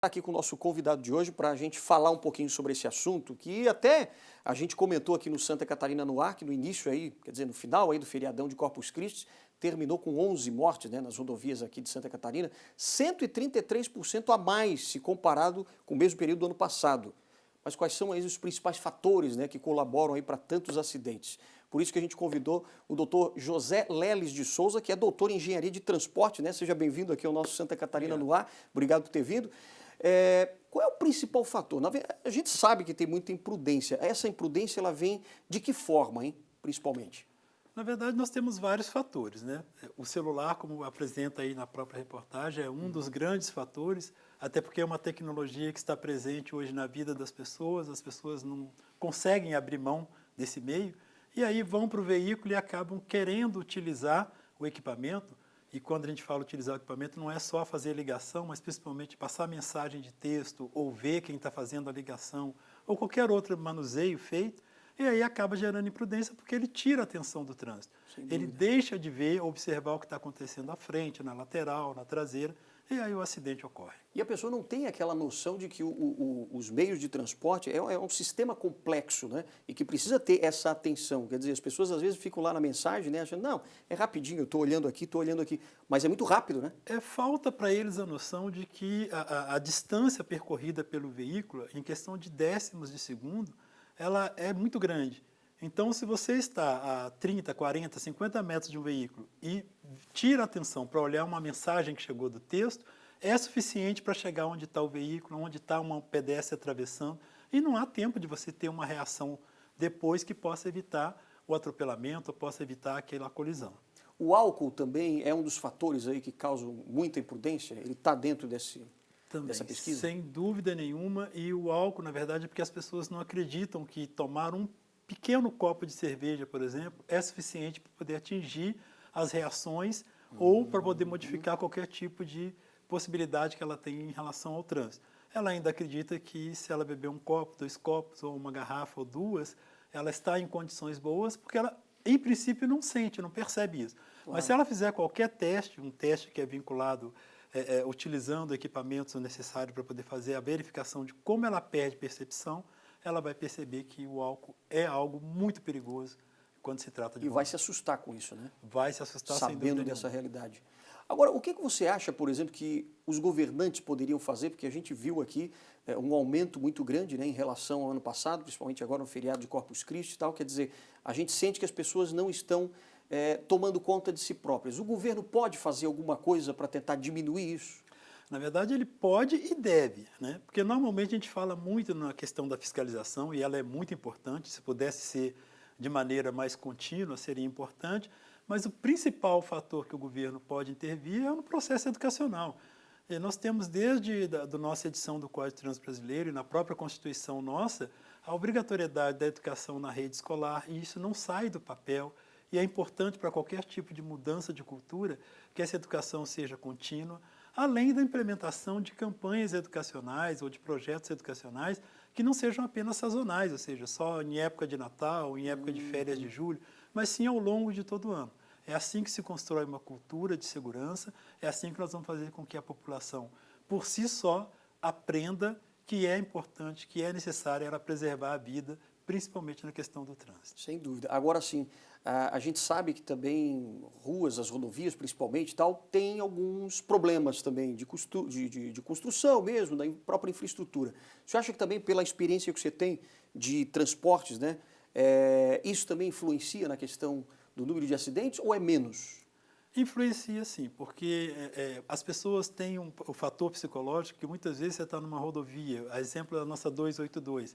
Aqui com o nosso convidado de hoje para a gente falar um pouquinho sobre esse assunto, que até a gente comentou aqui no Santa Catarina no Ar, que no início aí, quer dizer, no final aí do feriadão de Corpus Christi, terminou com 11 mortes, né, nas rodovias aqui de Santa Catarina, 133% a mais se comparado com o mesmo período do ano passado. Mas quais são aí os principais fatores, né, que colaboram aí para tantos acidentes? Por isso que a gente convidou o doutor José Leles de Souza, que é doutor em engenharia de transporte, né? Seja bem-vindo aqui ao nosso Santa Catarina no Ar. Obrigado por ter vindo. Qual é o principal fator? A gente sabe que tem muita imprudência. Essa imprudência ela vem de que forma, hein? Principalmente? Na verdade, nós temos vários fatores, né? O celular, como apresenta aí na própria reportagem, é um dos grandes fatores, até porque é uma tecnologia que está presente hoje na vida das pessoas, as pessoas não conseguem abrir mão desse meio, e aí vão para o veículo e acabam querendo utilizar o equipamento. E quando a gente fala utilizar o equipamento, não é só fazer a ligação, mas principalmente passar mensagem de texto, ou ver quem está fazendo a ligação, ou qualquer outro manuseio feito, e aí acaba gerando imprudência porque ele tira a atenção do trânsito. Ele deixa de ver, observar o que está acontecendo à frente, na lateral, na traseira, e aí o acidente ocorre. E a pessoa não tem aquela noção de que os meios de transporte é um sistema complexo, né? E que precisa ter essa atenção. Quer dizer, as pessoas às vezes ficam lá na mensagem, né? Achando, não, é rapidinho, eu estou olhando aqui. Mas é muito rápido, né? Falta para eles a noção de que a distância percorrida pelo veículo, em questão de décimos de segundo, ela é muito grande. Então, se você está a 30, 40, 50 metros de um veículo e tira a atenção para olhar uma mensagem que chegou do texto, é suficiente para chegar onde está o veículo, onde está uma pedestre atravessando, e não há tempo de você ter uma reação depois que possa evitar o atropelamento, ou possa evitar aquela colisão. O álcool também é um dos fatores aí que causam muita imprudência? Ele está dentro dessa pesquisa? Sem dúvida nenhuma, e o álcool, na verdade, é porque as pessoas não acreditam que tomar um pequeno copo de cerveja, por exemplo, é suficiente para poder atingir as reações ou para poder modificar qualquer tipo de possibilidade que ela tem em relação ao trânsito. Ela ainda acredita que se ela beber um copo, 2 copos, ou uma garrafa ou duas, ela está em condições boas, porque ela, em princípio, não sente, não percebe isso. Claro. Mas se ela fizer qualquer teste, um teste que é vinculado utilizando equipamentos necessários para poder fazer a verificação de como ela perde percepção, ela vai perceber que o álcool é algo muito perigoso quando se trata de E vai se assustar com isso, né? Vai se assustar sem dúvida sabendo dessa realidade. Agora, o que você acha, por exemplo, que os governantes poderiam fazer? Porque a gente viu aqui um aumento muito grande, né, em relação ao ano passado, principalmente agora no feriado de Corpus Christi e tal. Quer dizer, a gente sente que as pessoas não estão tomando conta de si próprias. O governo pode fazer alguma coisa para tentar diminuir isso? Na verdade, ele pode e deve, né? Porque normalmente a gente fala muito na questão da fiscalização e ela é muito importante. Se pudesse ser de maneira mais contínua, seria importante. Mas o principal fator que o governo pode intervir é no processo educacional. E nós temos desde a nossa edição do Código de Trânsito Brasileiro e na própria Constituição nossa, a obrigatoriedade da educação na rede escolar, e isso não sai do papel. E é importante para qualquer tipo de mudança de cultura que essa educação seja contínua, além da implementação de campanhas educacionais ou de projetos educacionais que não sejam apenas sazonais, ou seja, só em época de Natal, em época de férias de julho, mas sim ao longo de todo o ano. É assim que se constrói uma cultura de segurança, é assim que nós vamos fazer com que a população, por si só, aprenda que é importante, que é necessário ela preservar a vida, principalmente na questão do trânsito. Sem dúvida. Agora sim, a gente sabe que também ruas, as rodovias principalmente, tal, tem alguns problemas também de construção mesmo, da própria infraestrutura. Você acha que também pela experiência que você tem de transportes, né, isso também influencia na questão do número de acidentes ou é menos? Influencia sim, porque as pessoas têm o fator psicológico que muitas vezes você está numa rodovia, a exemplo da nossa 282,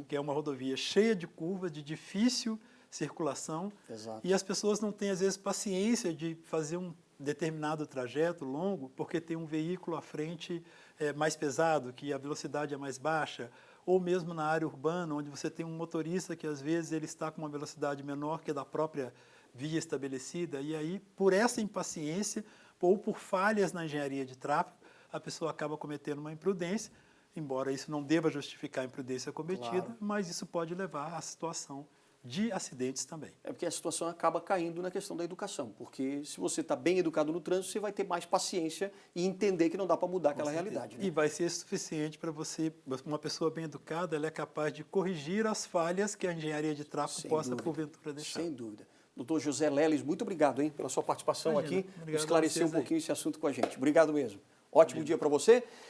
que é uma rodovia cheia de curvas, de difícil circulação, Exato. E as pessoas não têm às vezes paciência de fazer um determinado trajeto longo, porque tem um veículo à frente mais pesado, que a velocidade é mais baixa, ou mesmo na área urbana, onde você tem um motorista que às vezes ele está com uma velocidade menor que a da própria via estabelecida, e aí, por essa impaciência ou por falhas na engenharia de tráfego, a pessoa acaba cometendo uma imprudência, embora isso não deva justificar a imprudência cometida, Claro. mas isso pode levar à situação de acidentes também. É porque a situação acaba caindo na questão da educação, porque se você está bem educado no trânsito, você vai ter mais paciência e entender que não dá para mudar aquela realidade. Né? E vai ser suficiente para você, uma pessoa bem educada, ela é capaz de corrigir as falhas que a engenharia de tráfego Sem possa, dúvida. porventura, deixar. Sem dúvida. Doutor José Leles, muito obrigado, hein, pela sua participação Imagina, aqui, obrigado a esclarecer um vocês aí. pouquinho esse assunto com a gente. Obrigado mesmo. Ótimo dia para você.